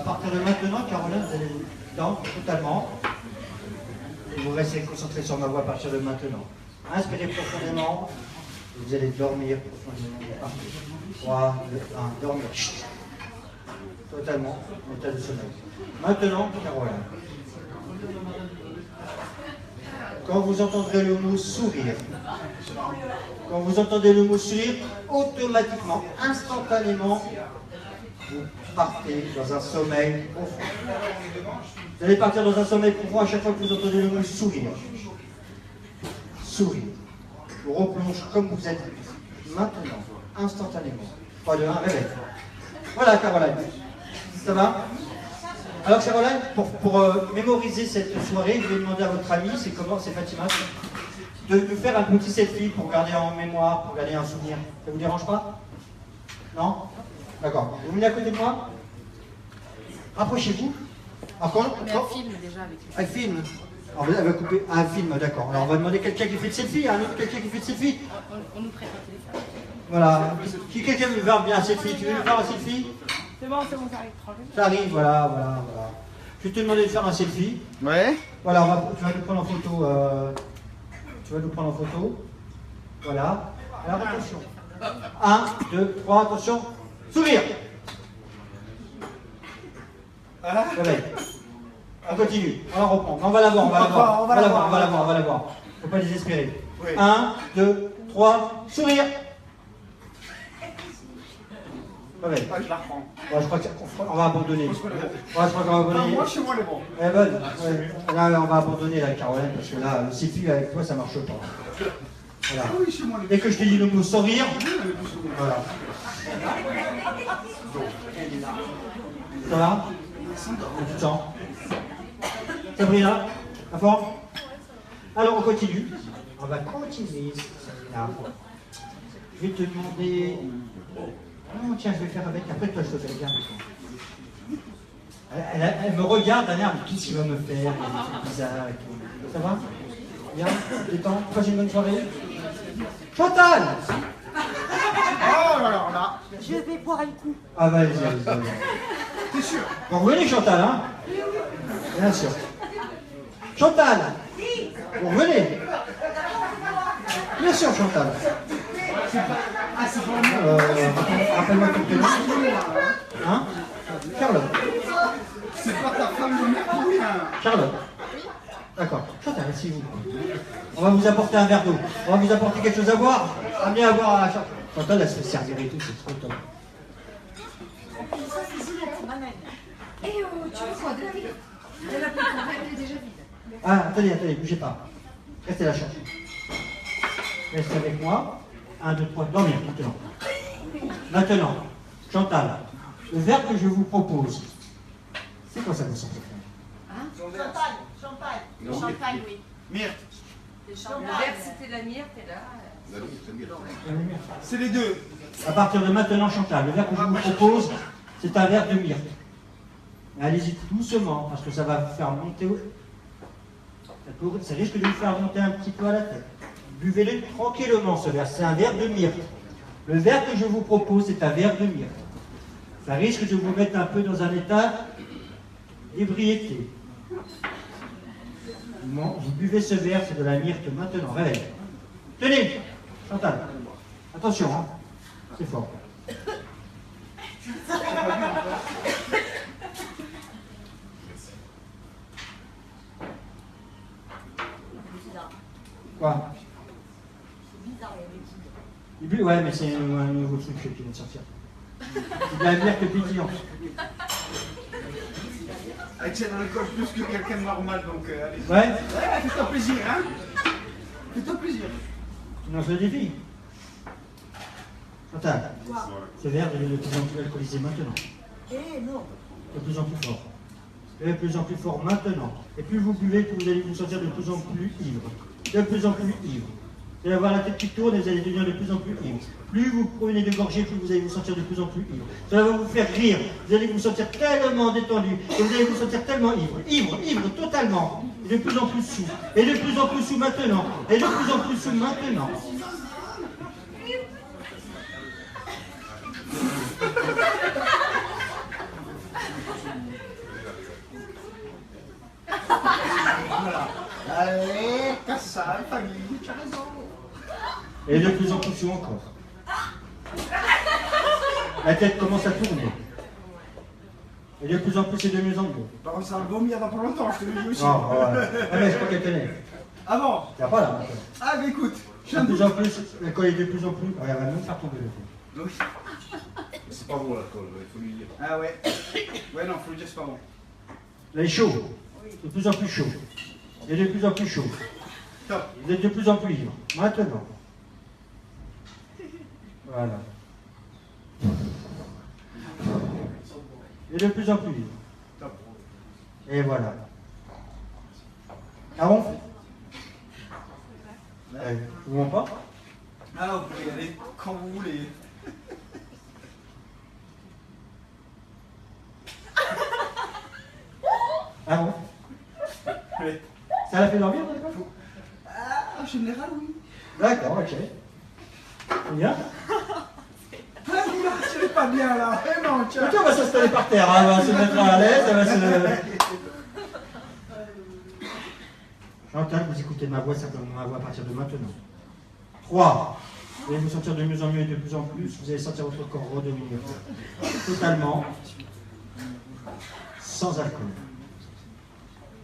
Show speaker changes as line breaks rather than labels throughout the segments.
partir de maintenant, Caroline, vous allez vous détendre totalement. Et vous restez concentré sur ma voix à partir de maintenant. Inspirez profondément. Vous allez dormir profondément. 3, 2, 1, dormir. Chut. Totalement en état de sommeil. Maintenant, Caroline. Quand vous entendrez le mot sourire, quand vous entendez le mot sourire, automatiquement, instantanément, vous partez dans un sommeil profond. Vous allez partir dans un sommeil profond à chaque fois que vous entendez le mot sourire. Sourire. Vous replonge comme vous êtes maintenant, instantanément. 3, 2, 1, réveil. Voilà, Caroline. Ça va? Alors, Caroline, pour mémoriser cette soirée, je vais demander à votre amie, c'est Fatima, de faire un petit selfie pour garder en mémoire, pour garder un souvenir. Ça vous dérange pas? Non? D'accord. Vous venez à côté de moi? Rapprochez-vous.
On met un film déjà avec lui.
Un film? Alors, elle va couper un film, d'accord. Alors, on va demander quelqu'un qui fait de selfie, un autre quelqu'un qui fait de selfie.
On nous prête un téléphone.
Voilà. Si quelqu'un veut faire bien un selfie, tu veux faire un selfie?
C'est bon, ça arrive.
Ça arrive, voilà. Je vais te demander de faire un selfie.
Ouais.
Voilà, tu vas nous prendre en photo. Voilà. Alors attention. 1, 2, 3, attention. Sourire. Réveil. On continue. On la reprend. On va la voir. On va la voir. Faut pas désespérer. 1, 2, 3, sourire. Réveil.
Je la reprends.
Ouais, je crois qu'on va abandonner. Ouais, je crois qu'on va abandonner.
Moi, chez moi, les bons.
Eh ben, ouais. Là, on va abandonner la Caroline parce que là, le selfie avec toi, ça marche pas. Voilà.
Oui, chez moi, les bons.
Dès que je te dis le mot sourire, voilà. Ça va? Comment tu te sens? Sabrina, à fond? Alors, on continue. On va continuer, Sabrina. Je vais te demander... Non, tiens, je vais faire avec. Après, toi, je te fais bien. Elle me regarde, elle a qu'est-ce qu'il va me faire? Il y a des trucs bizarres et tout. Ça va? Bien? Détends? Passe une bonne soirée? Chantal!
Oh là là.
Je vais boire un coup.
Ah, vas-y.
T'es sûr?
Bon, vous venez, Chantal, hein? Bien sûr. Chantal! Vous revenez? Bien sûr, Chantal.
Ah, c'est pas moi.
Rappelle-moi ton prénom. Hein? Charlotte.
C'est pas ta femme de mère pour rien.
Charlotte. D'accord. Chantal, asseyez-vous. On va vous apporter un verre d'eau. On va vous apporter quelque chose à boire. Amenez à boire à Chantal. Chantal, elle se fait servir et tout, c'est trop top.
Et tu veux quoi de la vie? Elle a plus de verre, elle est déjà vide.
Ah, attendez, bougez pas. Restez là, Chantal. Restez avec moi. 1, 2, 3, dormir maintenant. Maintenant, Chantal, le verre que je vous propose, c'est quoi ça vous semble?
Champagne, oui.
Myrte.
Le verre, c'était la myrte, et là...
C'est les deux.
À partir de maintenant, Chantal, le verre que je vous propose, c'est un verre de myrte. Mais allez-y doucement, parce que ça va vous faire monter... Ça risque de vous faire monter un petit peu à la tête. Buvez-le tranquillement, ce verre. C'est un verre de myrte. Le verre que je vous propose, c'est un verre de myrte. Ça risque de vous mettre un peu dans un état d'ébriété. Vous buvez ce verre, c'est de la myrte maintenant. Réveille. Tenez, Chantal. Attention, hein. C'est fort. Quoi? Ouais, mais c'est un nouveau truc qui vient de sortir. C'est de la myrte pétillante.
Elle tient dans le coche plus que quelqu'un de normal, donc allez.
Ouais?
Fais-toi plaisir, hein? Fais-toi plaisir.
Tu lances le défi. Chantal, ce verre devient de plus en plus alcoolisé maintenant.
Eh non.
De plus en plus fort. Et de plus en plus fort maintenant. Et plus vous buvez, plus vous allez vous sentir de plus en plus ivre. De plus en plus ivre. Vous allez avoir la tête qui tourne et vous allez devenir de plus en plus ivre. Plus vous prenez de gorgées, plus vous allez vous sentir de plus en plus ivre. Ça va vous faire rire. Vous allez vous sentir tellement détendu. Et vous allez vous sentir tellement ivre. Ivre, totalement. Et de plus en plus sous. Et de plus en plus sous maintenant. Et de plus en plus sous maintenant.
Voilà. Allez, casse ça, famille, tu as raison.
Et de plus en plus chaud encore. La tête commence à tourner. Et de plus en plus, c'est de mieux en mieux.
Par contre, ça va vomir dans pas longtemps, je te le dis aussi.
Non, ouais. Ah, mais je crois qu'elle tenait.
Ah bon?
Il n'y a pas là. Maintenant.
Ah, mais écoute, je
De plus en plus, la colle est de plus en plus. Ouais, elle va même faire tomber le feu.
Oui.
C'est pas bon la colle, il faut lui dire.
Ah ouais. Ouais, non, faut lui dire, c'est pas bon.
Là, il est chaud. De plus en plus chaud. Et de plus en plus chaud.
Top.
Vous êtes de plus en plus libre. Maintenant. Voilà. Et de plus en plus libre.
Top.
Et voilà. Ah bon? Vous m'en pas?
Ah, vous pouvez y aller quand vous voulez.
Ah bon?
Ouais.
Ça l'a fait dormir, d'accord?
Ah, en général, oui.
D'accord, ok. Bien.
Ah, vous la rassurez pas bien là. Eh non, tiens.
Ok, on va s'installer par terre, hein, on va se mettre à l'aise, on va se... Chantal, vous écoutez ma voix, simplement ma voix à partir de maintenant. 3. Vous allez vous sentir de mieux en mieux et de plus en plus. Vous allez sentir votre corps redevenir totalement sans alcool.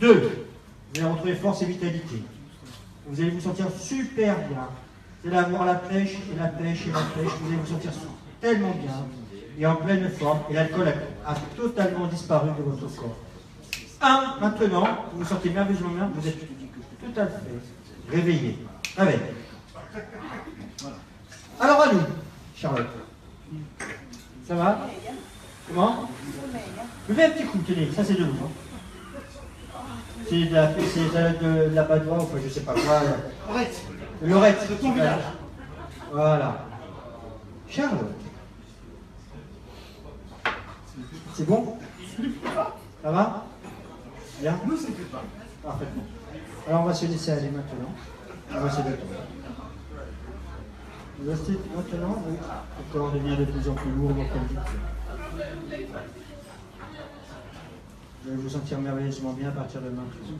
2. Vous allez retrouver force et vitalité. Vous allez vous sentir super bien. Vous allez avoir la pêche et la pêche et la pêche. Vous allez vous sentir tellement bien et en pleine forme. Et l'alcool a totalement disparu de votre corps. 1. Maintenant, vous vous sentez merveilleusement bien. Vous êtes tout à fait réveillé. Avec. Alors à nous, Charlotte. Ça va? Comment? Levez un petit coup, tenez, ça c'est de l'eau. C'est de la badoie, enfin je sais pas quoi.
Arrête.
De l'orette.
De ton village.
Voilà. Charlotte. C'est bon? Ça va? Bien?
Nous, ça ne fait pas.
Parfaitement. Alors on va se laisser aller maintenant. On va se détendre. Vous restez maintenant, oui. Le corps devient de plus en plus lourd, comme dit. Vous allez vous sentir merveilleusement bien à partir de maintenant.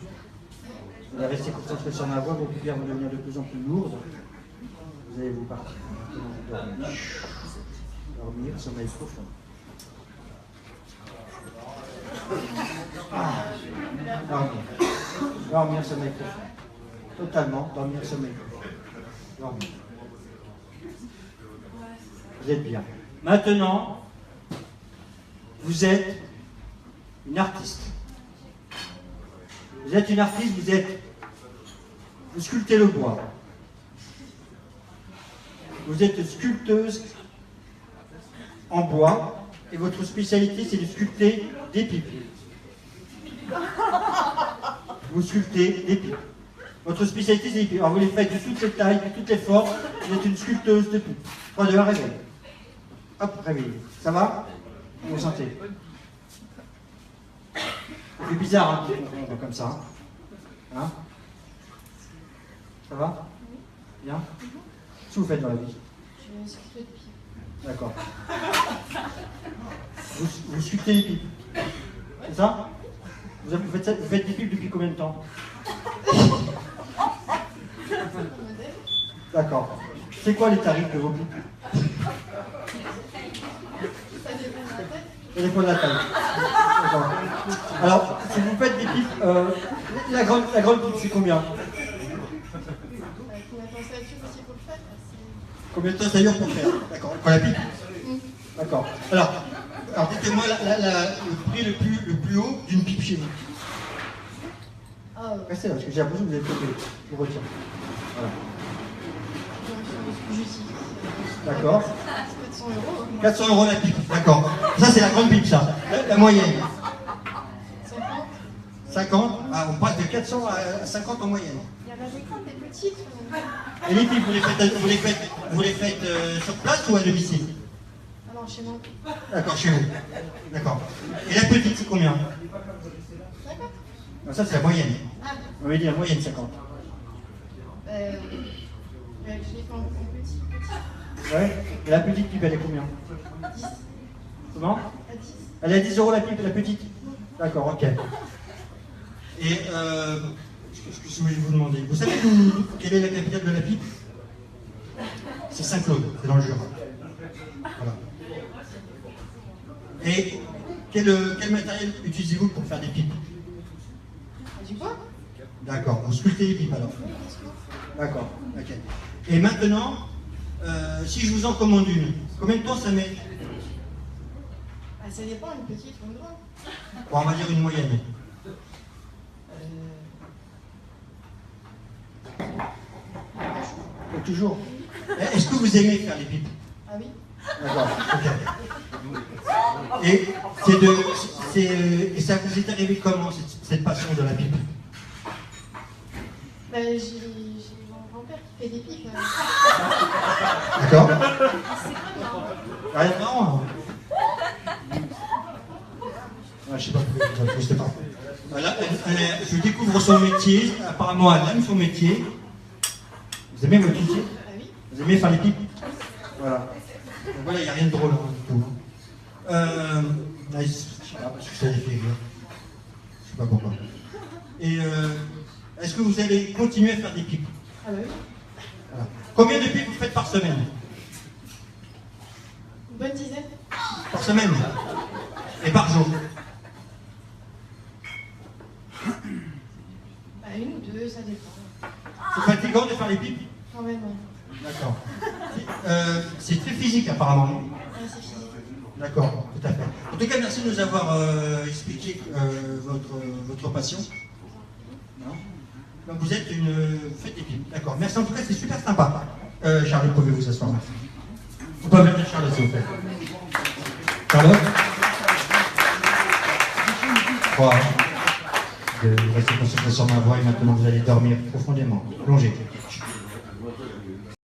Vous allez rester concentré sur ma voix, vos paupières vont devenir de plus en plus lourdes. Vous allez vous partir. Dormir. Dormir, sommeil profond. Ah. Dormir. Dormir, sommeil profond. Totalement, dormir, sommeil profond. Dormir. Vous êtes bien. Maintenant, vous êtes une artiste. Vous êtes une artiste, vous sculptez le bois. Vous êtes sculpteuse en bois et votre spécialité c'est de sculpter des pipes. Vous sculptez des pipes. Votre spécialité c'est des pipes. Alors vous les faites de toutes les tailles, de toutes les formes. Vous êtes une sculpteuse de pipes. 3, 2, 1, réveil. Hop, réveillez. Ça va? Vous vous sentez? C'est bizarre, hein, comme ça. Hein? Ça va? Bien? Qu'est-ce que vous faites dans la vie?
Je sculpte de pied.
D'accord. Vous sculptez les pipes. C'est ça? Vous faites des pipes depuis combien de temps? D'accord. C'est quoi les tarifs de vos pipes? Ça dépend de la taille. D'accord. Alors, si vous faites des pipes, la grande pipe, c'est combien? Combien de temps ça dure pour le faire? D'accord. Pour la pipe? D'accord. Alors dites-moi le prix le plus haut d'une pipe chez vous. Restez là, parce que j'ai l'impression que vous êtes tombé. Je vous retiens. Voilà. D'accord. 400 € la pipe, d'accord. Ça c'est la grande pipe, ça. La moyenne. 50. Ah, on passe de 400 à 50 en moyenne.
Il y en a des petites.
Et les pipes, vous les faites sur place ou à domicile?
Alors chez moi.
D'accord, chez vous. D'accord. Et la petite, c'est combien?
50.
Non, ça c'est la moyenne.
Ah,
On va dire la moyenne 50.
je l'ai fait en petit.
Ouais. Et la petite pipe, elle est combien?
10.
Comment?
À 10.
Elle est à 10 € la pipe, la petite? D'accord, ok. Et ce que je vais vous demander, vous savez quelle est la capitale de la pipe? C'est Saint-Claude, c'est dans le Jura. Voilà. Et quel matériel utilisez-vous pour faire des pipes?
Du bois?
D'accord, vous sculptez les pipes alors. D'accord, ok. Et maintenant, si je vous en commande une, combien de temps ça met?
Ah, ça dépend, une petite ou une grande.
Bon, on va dire une moyenne. Toujours. Est-ce que vous aimez faire les pipes?
Ah oui?
D'accord, ok. Et ça vous est arrivé comment, cette passion de la pipe?
J'ai mon grand-père qui fait des pipes.
D'accord.
C'est très bien.
Ouais, non. Ah, je sais pas, je sais pas. Voilà, je découvre son métier, apparemment elle aime son métier. Vous aimez votre métier?
Ah oui?
Vous aimez faire les pipes? Voilà. Donc voilà, il n'y a rien de drôle du tout. Je sais pas, parce que ça les fait rire. Je sais pas pourquoi. Et est-ce que vous allez continuer à faire des pipes?
Ah bah oui.
Voilà. Combien de pipes vous faites par semaine?
Une bonne dizaine.
Par semaine? Et par jour?
Bah, une ou deux, ça dépend.
C'est fatigant de faire les pipes?
Quand même, ouais.
D'accord. C'est très physique apparemment.
Ouais, c'est physique.
D'accord, tout à fait. En tout cas, merci de nous avoir expliqué votre passion. Non. Donc vous êtes une fête des pipes. D'accord. Merci en tout cas, c'est super sympa. Charlotte, pouvez vous asseoir, merci. Vous pouvez venir Charlotte, s'il vous plaît. Charlotte. Voilà. Restez concentré sur ma voix et maintenant vous allez dormir profondément. Plongez.